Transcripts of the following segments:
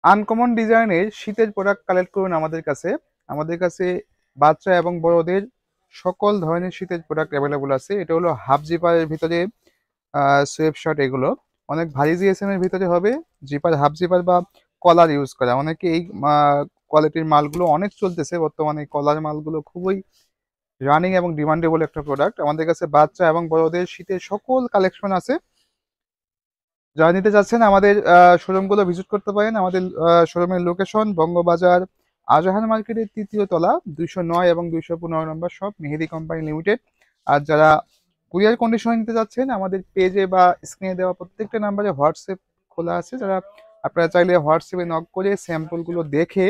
Uncommon ডিজাইনের শীতের product collect করুন আমাদের কাছে। আমাদের কাছে বাচ্চা এবং বড়দের সকল ধরনের শীতের প্রোডাক্ট অ্যাভেলেবল আছে। এটা হলো হাফ জিপারের ভিতরে সোয়েব শার্ট। এগুলো অনেক ভারী জিএসএম এর ভিতরে হবে। জিপার, হাফ জিপার বা কলার ইউজ করা, অনেকে এই কোয়ালিটির মালগুলো অনেক চলতেছে বর্তমানে। এই কলার মালগুলো খুবই রানিং এবং ডিমান্ডেবল একটা প্রোডাক্ট। আমাদের কাছে বাচ্চা এবং বড়দের শীতের সকল কালেকশন আছে। যারা নিতে চাচ্ছেন আমাদের শোরুমগুলো ভিজিট করতে পারেন। আমাদের শোরুমের লোকেশন বঙ্গবাজার আজাহার মার্কেটের ৩য় তলা, ২০৯ এবং ২১৫ নম্বর শপ, মেহেদি কোম্পানি লিমিটেড। আর যারা কুরিয়ার কন্ডিশনে নিতে যাচ্ছেন, আমাদের পেজে বা স্ক্রিনে দেওয়া প্রত্যেকটা নাম্বারে হোয়াটসঅ্যাপ খোলা আছে। যারা আপনারা চাইলে হোয়াটসঅ্যাপে নক করে স্যাম্পলগুলো দেখে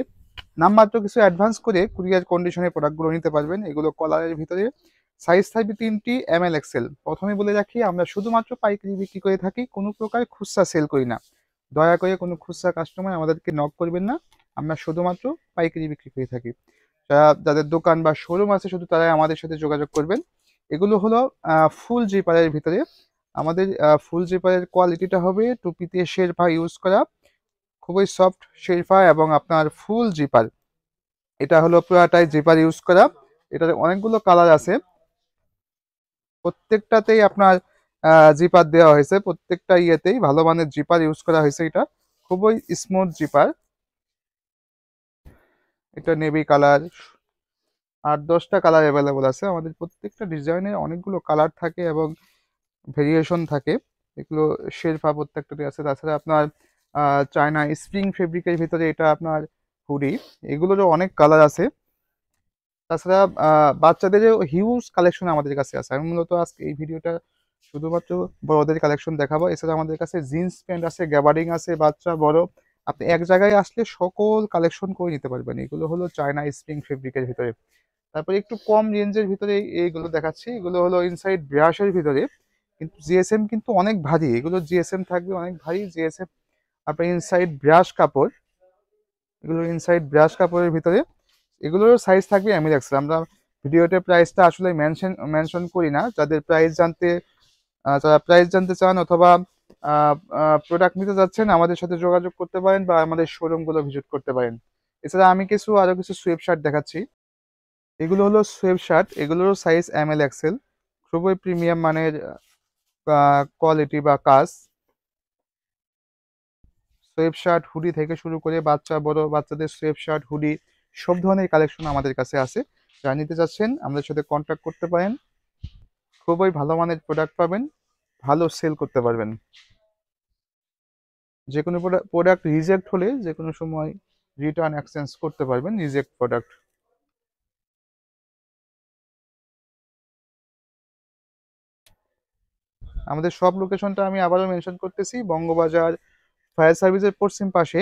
নামমাত্র কিছু অ্যাডভান্স করে কুরিয়ার কন্ডিশনে প্রোডাক্টগুলো নিতে পারবেন। এগুলো কলারের ভিতরে, সাইজ থাকবে 3টি, ML এক্সেল। প্রথমে বলে রাখি, আমরা শুধুমাত্র পাইকারি বিক্রি করে থাকি, কোনো প্রকার খুচরা সেল করি না। দয়া করে কোনো খুচরা কাস্টমার আমাদেরকে নক করবেন না, আমরা শুধুমাত্র পাইকারি বিক্রি করে থাকি। যাদের দোকান বা শোরুম আছে শুধু তারাই আমাদের সাথে যোগাযোগ করবেন। এগুলো হলো ফুল জিপারের ভিতরে। আমাদের ফুল জিপারের কোয়ালিটিটা হবে টুপিতে শেরপা ইউজ করা, খুবই সফট শেরপা এবং আপনার ফুল জিপার। এটা হলো পুরাটাই জিপার ইউজ করা। এটাতে অনেকগুলো কালার আছে, প্রত্যেকটাতেই আপনার জিপার দেওয়া হয়েছে। প্রত্যেকটা ইয়েতেই ভালো মানের জিপার ইউজ করা হয়েছে। এটা খুবই স্মুথ জিপার। এটা নেভি কালার, 8-10টা কালার অ্যাভেলেবল আছে। আমাদের প্রত্যেকটা ডিজাইনের অনেকগুলো কালার থাকে এবং ভেরিয়েশন থাকে। এগুলো শেরপা প্রত্যেকটাতে আছে। তাছাড়া আপনার চায়না স্প্রিং ফেব্রিকের ভিতরে এটা আপনার হুডি, এগুলোরও অনেক কালার আছে। তাছাড়া বাচ্চাদেরও হিউজ কালেকশন আমাদের কাছে আছে। আমি মূলত আজকে এই ভিডিওটা শুধুমাত্র বড়দের কালেকশন দেখাবো। এছাড়া আমাদের কাছে জিন্স প্যান্ট আছে, গ্যাবার্ডিং আছে, বাচ্চা বড়। আপনি এক জায়গায় আসলে সকল কালেকশন করে নিতে পারবেন। এগুলো হলো চায়না স্প্রিং ফেব্রিকের ভিতরে। তারপরে একটু কম রেঞ্জের ভিতরে এইগুলো দেখাচ্ছি। এগুলো হলো ইনসাইড ব্রাশের ভিতরে, কিন্তু জিএসএম কিন্তু অনেক ভারী। এগুলো জিএসএম থাকবে অনেক ভারী জিএসএম। আপনার ইনসাইড ব্রাশ কাপড়, এগুলো ইনসাইড ব্রাশ কাপড়ের ভিতরে। এগুলোর সাইজ থাকবে এমএল এক্সেল। আমরা ভিডিওতে প্রাইসটা আসলে মেনশন করি না। যারা প্রাইস জানতে চান অথবা প্রোডাক্ট নিতে যাচ্ছেন, আমাদের সাথে যোগাযোগ করতে পারেন বা আমাদের শোরুমগুলো ভিজিট করতে পারেন। এছাড়া আমি আরো কিছু সোয়েব শার্ট দেখাচ্ছি। এগুলো হলো সোয়েব শার্ট, এগুলোরও সাইজ এমএল এক্সেল। খুবই প্রিমিয়াম মানের কোয়ালিটি বা কাজ। সোয়েব শার্ট, হুডি থেকে শুরু করে বাচ্চা বড় বাচ্চাদের সোয়েব শার্ট, হুডি সব ধরনের কালেকশন আমাদের কাছে আছে। যারা নিতে চাচ্ছেন আমাদের সাথে কন্ট্যাক্ট করতে পারেন। খুবই ভালো মানের প্রোডাক্ট পাবেন, ভালো সেল করতে পারবেন। যে কোনো প্রোডাক্ট রিজেক্ট হলে যে কোনো সময় রিটার্ন এক্সচেঞ্জ করতে পারবেন রিজেক্ট প্রোডাক্ট। আমাদের সব লোকেশনটা আমি আবারও মেনশন করতেছি। বঙ্গবাজার ফায়ার সার্ভিসের পশ্চিম পাশে,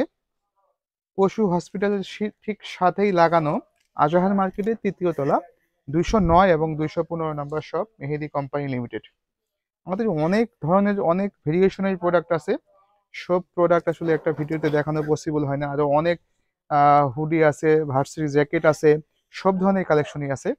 পশু হসপিটালের ঠিক সাথেই লাগানো, আজাহার মার্কেটের 3য় তলা, ২০৯ এবং ২১৫ নম্বর শপ, মেহেদি কোম্পানি লিমিটেড। আমাদের অনেক ধরনের অনেক ভেরিয়েশনের প্রোডাক্ট আছে। সব প্রোডাক্ট আসলে একটা ভিডিওতে দেখানো পসিবল হয় না। আরো অনেক হুডি আছে, ভার্সিটি জ্যাকেট আছে, সব ধরনের কালেকশনই আছে।